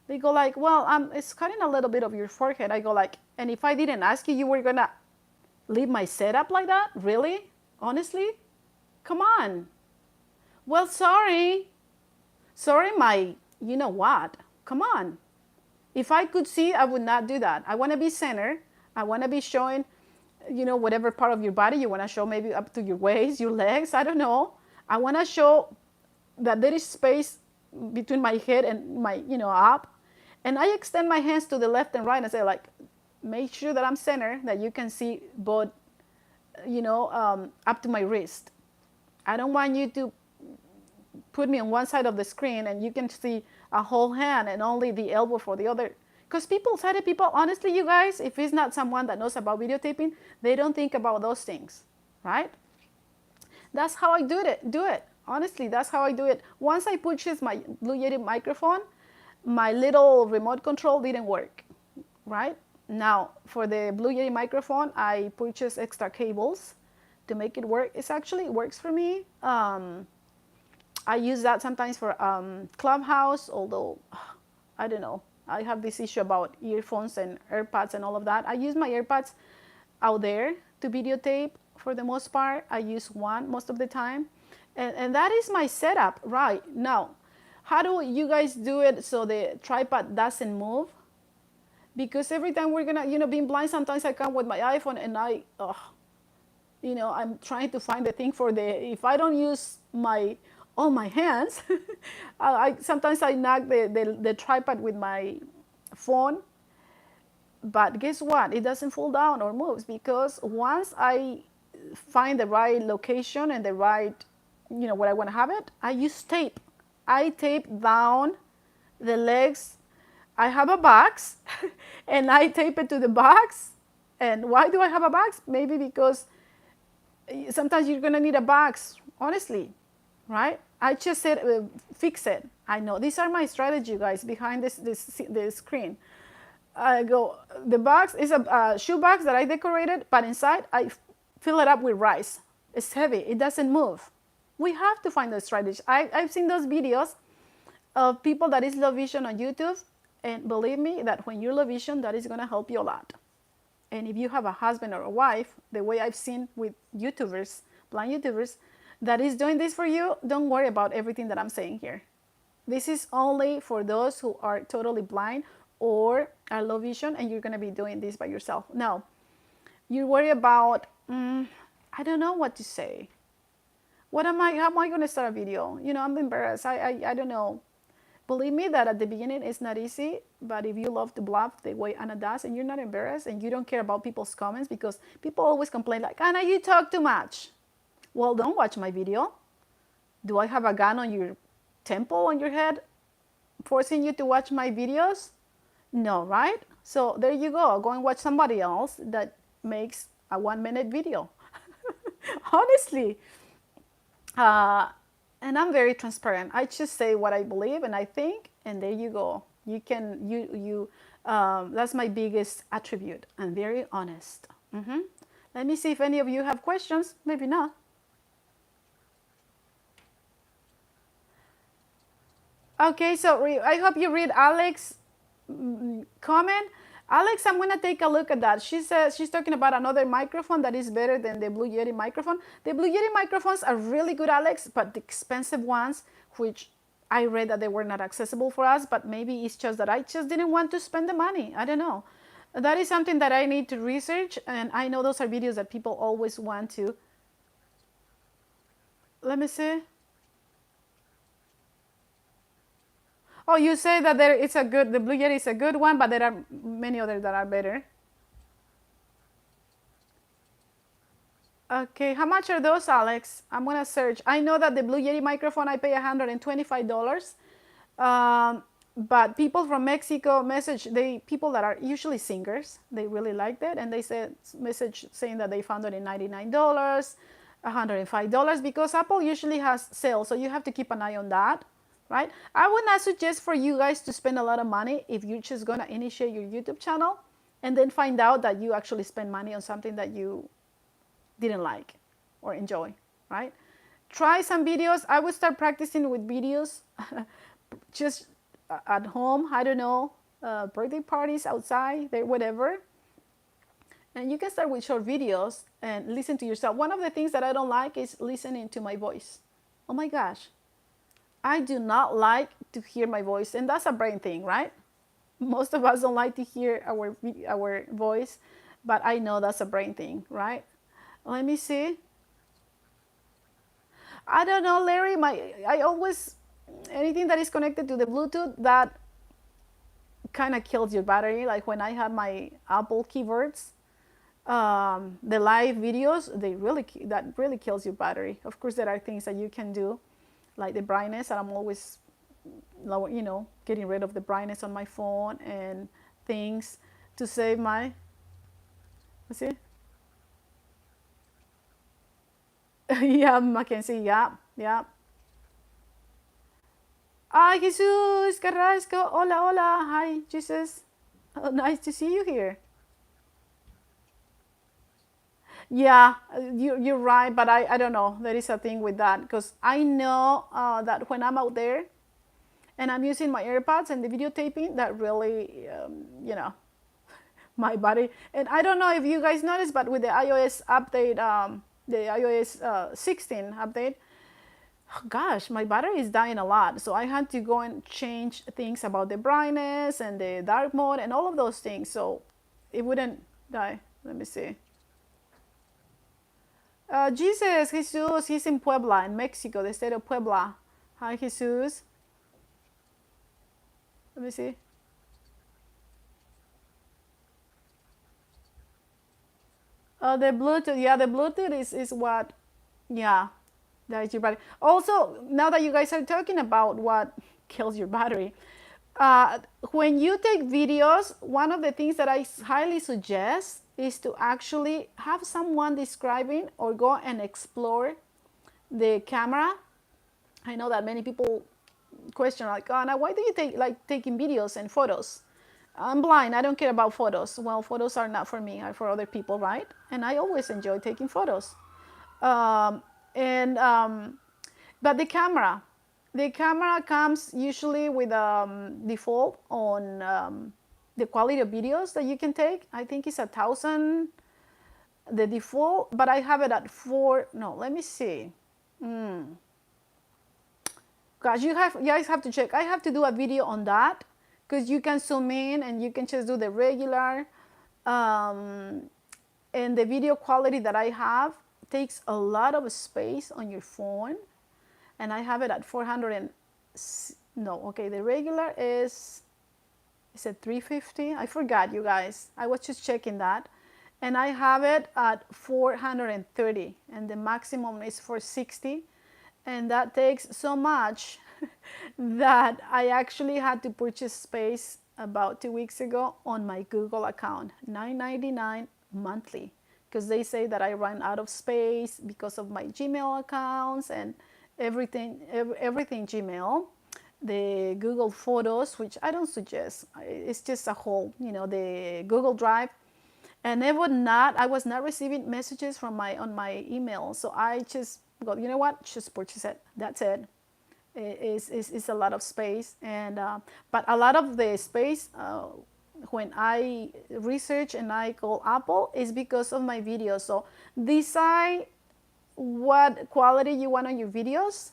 They go like, well, it's cutting a little bit of your forehead. I go like, and if I didn't ask you, you were going to leave my setup like that? Really? Honestly? Come on. Well, sorry. Sorry, my, you know what? Come on. If I could see, I would not do that. I want to be center. I want to be showing, whatever part of your body you want to show, maybe up to your waist, your legs, I don't know. I want to show that there is space between my head and my, up. And I extend my hands to the left and right and say like, make sure that I'm center, that you can see both, up to my wrist. I don't want you to put me on one side of the screen and you can see a whole hand and only the elbow for the other. Because sighted people, honestly, you guys, if it's not someone that knows about videotaping, they don't think about those things, right? That's how I do it. Honestly, that's how I do it. Once I purchased my Blue Yeti microphone, my little remote control didn't work, right? Now, for the Blue Yeti microphone, I purchased extra cables to make it work. It works for me. I use that sometimes for Clubhouse, although, I don't know. I have this issue about earphones and AirPods and all of that. I use my AirPods out there to videotape for the most part. I use one most of the time. And that is my setup right now. How do you guys do it so the tripod doesn't move? Because every time we're gonna, being blind, sometimes I come with my iPhone and I'm trying to find the thing if I don't use all my hands, sometimes I knock the tripod with my phone, but guess what? It doesn't fall down or moves because once I find the right location and the right, where I want to have it, I use tape. I tape down the legs. I have a box and I tape it to the box. And why do I have a box? Maybe because sometimes you're going to need a box, honestly, right? I just said fix it. I know these are my strategy, guys, behind this screen. I go, the box is a shoe box that I decorated, but inside I fill it up with rice. It's heavy. It doesn't move. We have to find the strategy. I've seen those videos of people that is low vision on YouTube, and believe me that when you're low vision, that is going to help you a lot. And if you have a husband or a wife, the way I've seen with YouTubers, blind YouTubers, that is doing this for you, don't worry about everything that I'm saying here. This is only for those who are totally blind or are low vision, and you're going to be doing this by yourself. Now, you worry about, I don't know what to say. How am I going to start a video? I'm embarrassed. I don't know. Believe me that at the beginning it's not easy, but if you love to bluff the way Anna does and you're not embarrassed and you don't care about people's comments, because people always complain like, Anna, you talk too much. Well, don't watch my video. Do I have a gun on your temple, on your head, forcing you to watch my videos? No, right? So there you go. Go and watch somebody else that makes a 1-minute video. Honestly. And I'm very transparent. I just say what I believe and I think, and there you go. That's my biggest attribute. I'm very honest. Let me see if any of you have questions. Maybe not. Okay, so I hope you read Alex's comment. Alex, I'm going to take a look at that. She says she's talking about another microphone that is better than the Blue Yeti microphone. The Blue Yeti microphones are really good, Alex, but the expensive ones, which I read that they were not accessible for us, but maybe it's just that I just didn't want to spend the money. I don't know. That is something that I need to research, and I know those are videos that people always want to. Let me see. Oh, you say that the Blue Yeti is a good one, but there are many others that are better. Okay, how much are those, Alex? I'm gonna search. I know that the Blue Yeti microphone I pay $125. But people from Mexico people that are usually singers, they really liked it, and they said message saying that they found it in $99, $105 because Apple usually has sales, so you have to keep an eye on that, right? I would not suggest for you guys to spend a lot of money if you're just gonna initiate your YouTube channel and then find out that you actually spend money on something that you didn't like or enjoy, right? Try some videos. I would start practicing with videos just at home. I don't know, birthday parties outside, whatever. And you can start with short videos and listen to yourself. One of the things that I don't like is listening to my voice. Oh my gosh. I do not like to hear my voice. And that's a brain thing, right? Most of us don't like to hear our voice, but I know that's a brain thing, right? Let me see. I don't know, Larry. I always anything that is connected to the Bluetooth that kind of kills your battery. Like when I have my Apple keyboards, the live videos, that really kills your battery. Of course, there are things that you can do, like the brightness. And I'm always lower, getting rid of the brightness on my phone and things to save my. Let's see. Yeah, Mackenzie. Yeah, yeah. Hi, Jesus Carrasco. Hola, hola. Hi, Jesus. Oh, nice to see you here. Yeah, you're right, but I don't know. There is a thing with that because I know that when I'm out there and I'm using my AirPods and the videotaping, that really, my body. And I don't know if you guys noticed, but with the iOS update, the iOS 16 update, oh gosh, my battery is dying a lot. So I had to go and change things about the brightness and the dark mode and all of those things. So it wouldn't die. Let me see. Jesus, he's in Puebla, in Mexico, the state of Puebla. Hi, Jesus. Let me see. The Bluetooth, yeah, the Bluetooth is what, yeah, that is your battery. Also, now that you guys are talking about what kills your battery, uh, when you take videos, one of the things that I highly suggest is to actually have someone describing or go and explore the camera. I know that many people question like, oh, now why do you taking videos and photos? I'm blind. I don't care about photos. Well, photos are not for me, are for other people, right? And I always enjoy taking photos. Um, and But the camera comes usually with default on the quality of videos that you can take. I think it's 1,000 the default, but I have it at 4. No, let me see. Gosh, you guys have to check. I have to do a video on that because you can zoom in and you can just do the regular. Um, and the video quality that I have takes a lot of space on your phone. And I have it at 400 and, no, okay, the regular is it 350? I forgot, you guys. I was just checking that. And I have it at 430 and the maximum is 460. And that takes so much that I actually had to purchase space about 2 weeks ago on my Google account, $9.99 monthly, because they say that I run out of space because of my Gmail accounts and everything Gmail, the Google Photos, which I don't suggest. It's just a whole, the Google Drive. And I was not receiving messages from on my email. So I just go, you know what, just purchase it. That's it. It's a lot of space. But a lot of the space, when I research and I call Apple, is because of my videos. So decide what quality you want on your videos,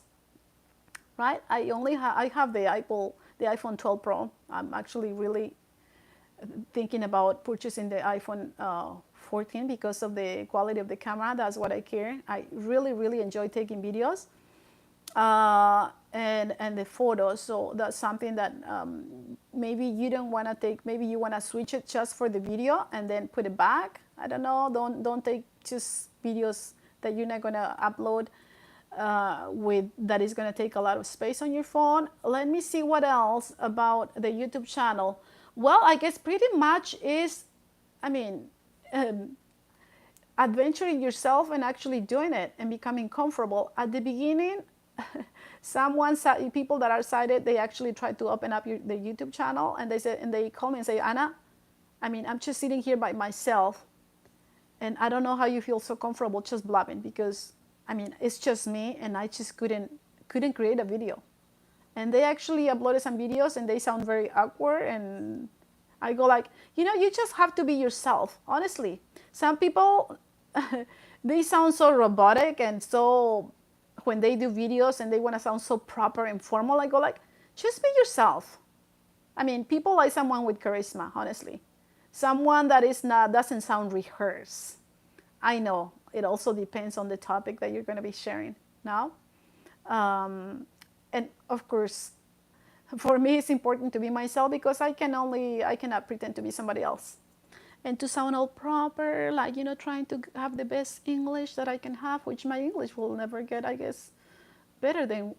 right? I have the iPhone 12 Pro. I'm actually really thinking about purchasing the iPhone 14 because of the quality of the camera. That's what I care. I really, really enjoy taking videos. and the photos. So that's something that maybe you don't want to take. Maybe you want to switch it just for the video and then put it back. I don't know. Don't take just videos that you're not gonna upload with that is gonna take a lot of space on your phone. Let me see what else about the YouTube channel. Well, I guess pretty much is, I mean, adventuring yourself and actually doing it and becoming comfortable. At the beginning, people that are sighted, they actually try to open up the YouTube channel, and they call me and say, Anna, I mean, I'm just sitting here by myself, and I don't know how you feel so comfortable just blabbing, because I mean, it's just me, and I just couldn't create a video. And they actually uploaded some videos, and they sound very awkward, and I go like, you just have to be yourself. Honestly, some people, they sound so robotic, and so when they do videos and they want to sound so proper and formal, I go like, just be yourself. I mean, people like someone with charisma, honestly. Someone that doesn't sound rehearsed. I know it also depends on the topic that you're going to be sharing now. And of course, for me, it's important to be myself, because I cannot pretend to be somebody else. And to sound all proper, like, trying to have the best English that I can have, which my English will never get, I guess, better than,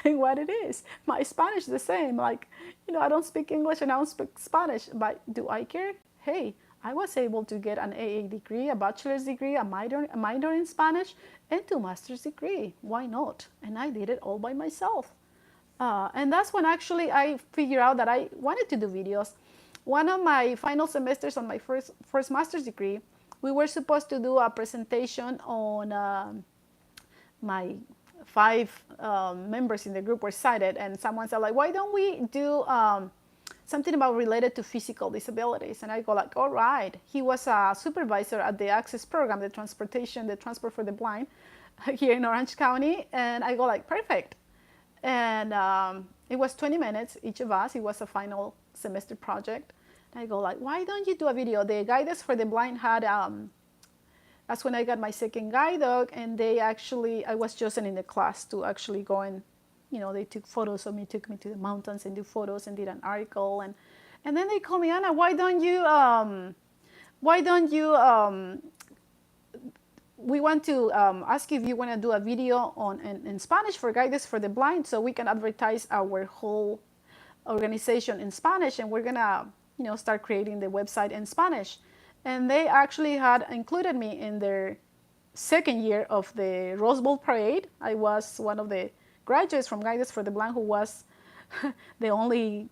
than what it is. My Spanish is the same. Like, I don't speak English and I don't speak Spanish, but do I care? Hey, I was able to get an AA degree, a bachelor's degree, a minor in Spanish, and 2 master's degree. Why not? And I did it all by myself. And that's when actually I figured out that I wanted to do videos. One of my final semesters on my first master's degree, we were supposed to do a presentation on my 5 members in the group were sighted, and someone said like, why don't we do something about related to physical disabilities? And I go like, all right. He was a supervisor at the Access program, the transport for the blind here in Orange County. And I go like, perfect. And it was 20 minutes, each of us. It was a final semester project. And I go like, why don't you do a video? The Guidance for the Blind had, that's when I got my second guide dog, and I was chosen in the class to actually go and, they took photos of me, took me to the mountains and do photos and did an article. And then they called me, Anna, why don't you, we want to ask you if you want to do a video in Spanish for Guidance for the Blind, so we can advertise our whole organization in Spanish, and we're going to, start creating the website in Spanish. And they actually had included me in their second year of the Rose Bowl Parade. I was one of the graduates from Guidance for the Blind who was, they only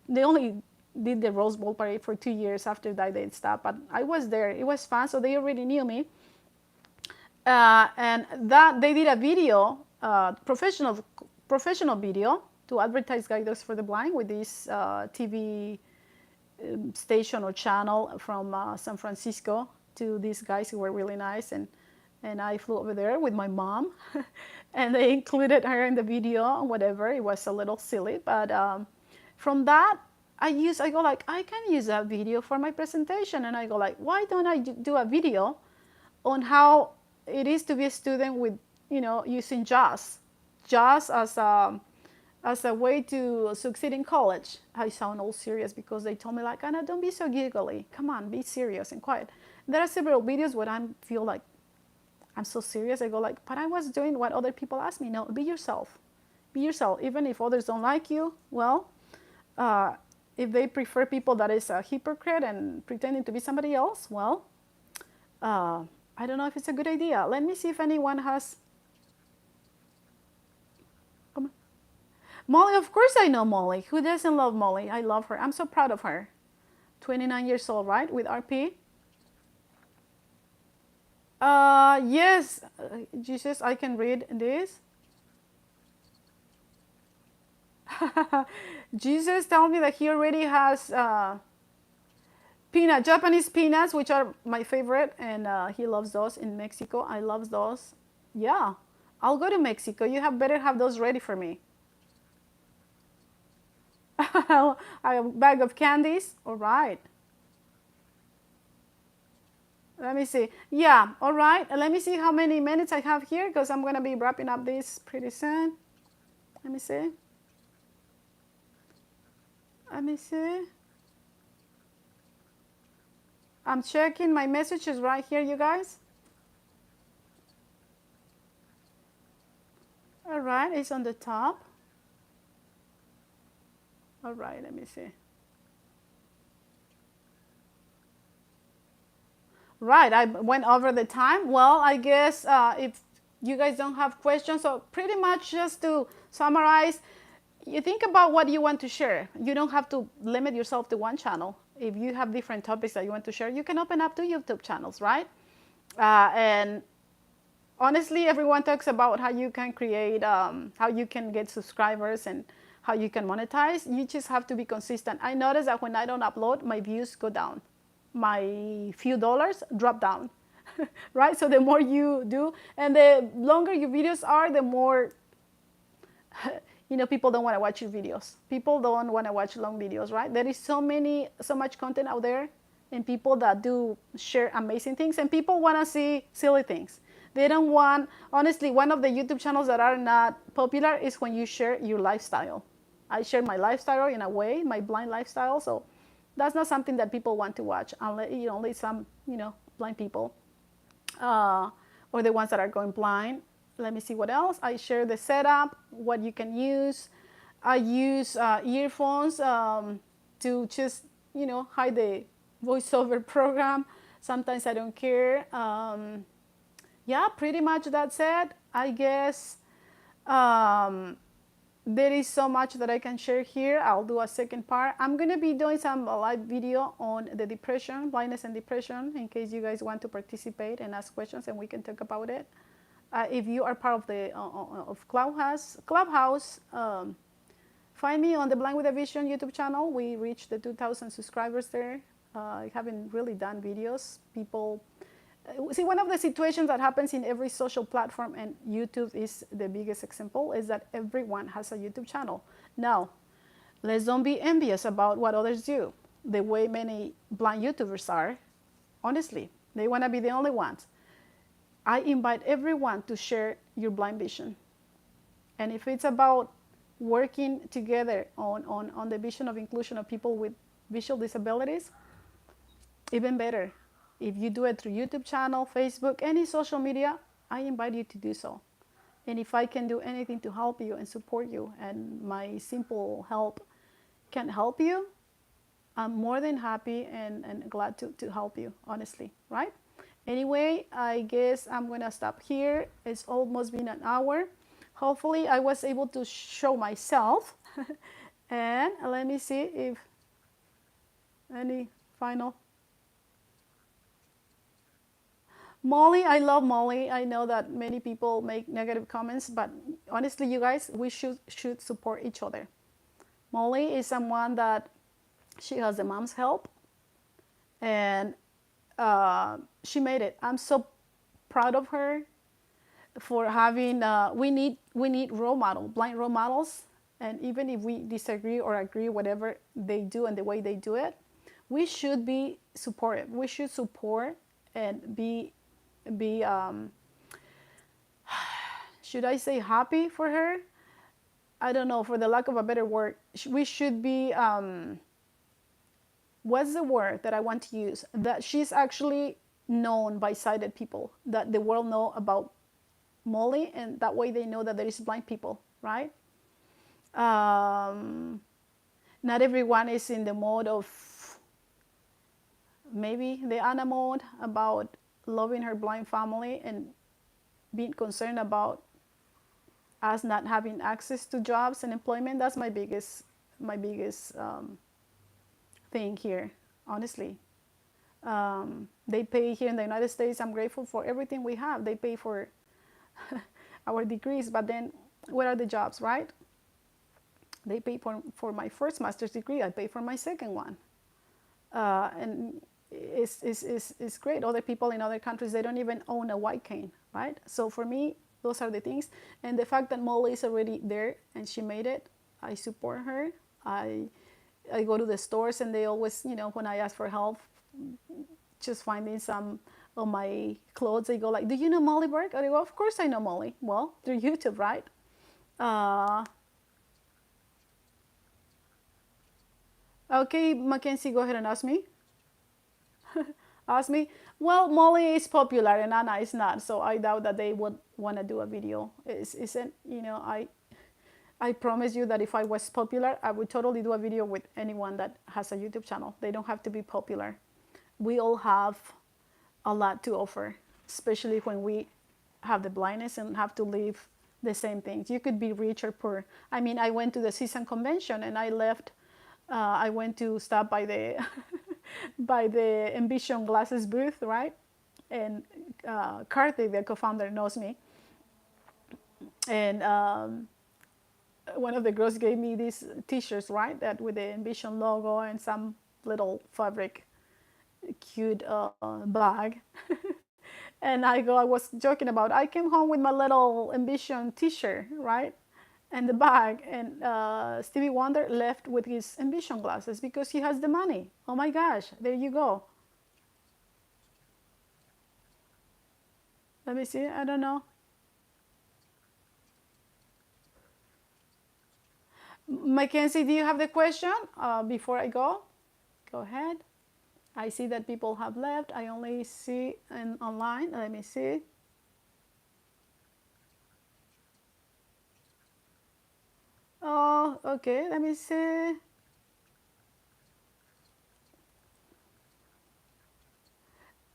did the Rose Bowl Parade for 2 years. After that, they stopped. But I was there. It was fun, so they already knew me. And that they did a video, professional video to advertise Guidance for the Blind with this TV station or channel from San Francisco to these guys who were really nice. And I flew over there with my mom, and they included her in the video, whatever. It was a little silly, but from that, I go like, I can use that video for my presentation. And I go like, why don't I do a video on how it is to be a student with, using jazz as a way to succeed in college. I sound all serious because they told me like, Anna, don't be so giggly. Come on, be serious and quiet. There are several videos where I feel like I'm so serious. I go like, but I was doing what other people ask me. No, be yourself. Be yourself. Even if others don't like you, well, if they prefer people that is a hypocrite and pretending to be somebody else, well, I don't know if it's a good idea. Let me see if anyone has. Come on. Molly, of course I know Molly. Who doesn't love Molly? I love her. I'm so proud of her. 29 years old, right? With RP. Yes, Jesus, I can read this. Jesus told me that he already has Japanese peanuts, which are my favorite, and he loves those in Mexico. I love those. Yeah, I'll go to Mexico. You better have those ready for me. A bag of candies. All right. Let me see. Yeah, all right. Let me see how many minutes I have here, because I'm going to be wrapping up this pretty soon. Let me see. Let me see. I'm checking my messages right here, you guys. All right, it's on the top. All right, let me see. Right, I went over the time. Well, I guess if you guys don't have questions, so pretty much just to summarize, you think about what you want to share. You don't have to limit yourself to one channel. If you have different topics that you want to share, you can open up two YouTube channels, right? And honestly, everyone talks about how you can create, how you can get subscribers and how you can monetize. You just have to be consistent. I notice that when I don't upload, my views go down. My few dollars drop down, right? So the more you do, and the longer your videos are, the more people don't want to watch your videos. People don't want to watch long videos, right? There is so much content out there, and people that do share amazing things, and people want to see silly things. They don't want, honestly, one of the YouTube channels that are not popular is when you share your lifestyle. I share my lifestyle in a way, my blind lifestyle, so that's not something that people want to watch, unless only some blind people, or the ones that are going blind. Let me see what else. I share the setup, what you can use. I use earphones to just hide the voiceover program. Sometimes I don't care. Yeah, pretty much that's it. I guess there is so much that I can share here. I'll do a second part. I'm going to be doing some live video on the depression, blindness and depression, in case you guys want to participate and ask questions and we can talk about it. If you are part of the of Clubhouse, find me on the Blind with a Vision YouTube channel. We reached the 2,000 subscribers there. I haven't really done videos. People see, one of the situations that happens in every social platform, and YouTube is the biggest example, is that everyone has a YouTube channel. Now, let's don't be envious about what others do. The way many blind YouTubers are, honestly, they want to be the only ones. I invite everyone to share your blind vision. And if it's about working together on the vision of inclusion of people with visual disabilities, even better. If you do it through YouTube channel, Facebook, any social media, I invite you to do so. And if I can do anything to help you and support you, and my simple help can help you, I'm more than happy and glad to help you, honestly, right? Anyway, I guess I'm gonna stop here. It's almost been an hour. Hopefully I was able to show myself. And let me see if any final. Molly, I love Molly. I know that many people make negative comments, but honestly, you guys, we should support each other. Molly is someone that she has the mom's help, and she made it. I'm so proud of her for having. We need role model, blind role models, and even if we disagree or agree, whatever they do and the way they do it, we should be supportive. We should support and be should I say happy for her? I don't know, for the lack of a better word. We should be what's the word that I want to use? That she's actually known by sighted people, that the world know about Molly, and that way they know that there is blind people, right? Not everyone is in the mode of maybe the Anna mode about loving her blind family and being concerned about us not having access to jobs and employment. That's my biggest thing here, honestly. They pay here in the United States. I'm grateful for everything we have. They pay for our degrees, but then where are the jobs, right? They pay for my first master's degree. I pay for my second one. And it's great. Other people in other countries, they don't even own a white cane, right? So for me, those are the things. And the fact that Molly is already there and she made it, I support her. I go to the stores and they always, when I ask for help, just finding some of my clothes, they go like, do you know Molly Burke? I go, of course I know Molly. Well, through YouTube, right? Okay, Mackenzie, go ahead and ask me. Ask me. Well, Molly is popular and Anna is not, so I doubt that they would want to do a video. Isn't I promise you that if I was popular, I would totally do a video with anyone that has a YouTube channel. They don't have to be popular. We all have a lot to offer, especially when we have the blindness and have to live the same things. You could be rich or poor. I mean, I went to the season convention and I left. I went to stop by the by the Ambition glasses booth, right? And Karthik, the co-founder, knows me, and one of the girls gave me these T-shirts, right, that with the Ambition logo and some little fabric, cute bag. And I was joking about. I came home with my little Ambition T-shirt, right, and the bag. And Stevie Wonder left with his Ambition glasses because he has the money. Oh my gosh! There you go. Let me see. I don't know. Mackenzie, do you have the question before I go? Go ahead. I see that people have left. I only see online. Let me see. Oh, okay. Let me see.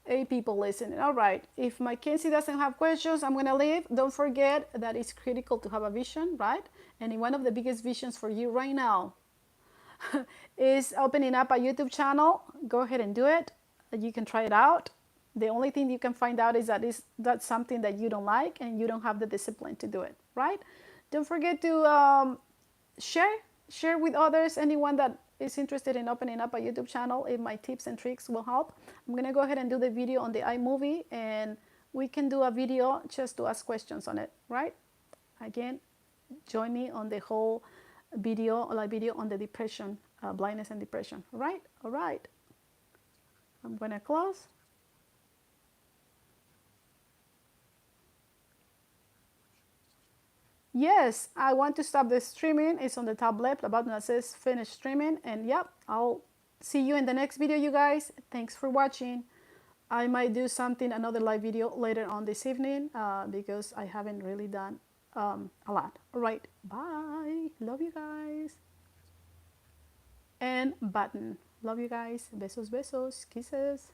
8 people listening. All right. If Mackenzie doesn't have questions, I'm gonna leave. Don't forget that it's critical to have a vision, right? And one of the biggest visions for you right now is opening up a YouTube channel. Go ahead and do it. You can try it out. The only thing you can find out is that's something that you don't like and you don't have the discipline to do it, right? Don't forget to share share with others, anyone that is interested in opening up a YouTube channel, if my tips and tricks will help. I'm gonna go ahead and do the video on the iMovie, and we can do a video just to ask questions on it, right? Again, join me on the whole video, like video on the depression, blindness and depression, right? All right, I'm gonna close. Yes, I want to stop the streaming. It's on the top left, the button that says finish streaming. And yep, I'll see you in the next video, you guys. Thanks for watching. I might do something, another live video later on this evening because I haven't really done a lot. All right, bye. Love you guys. And button. Love you guys. Besos, besos, kisses.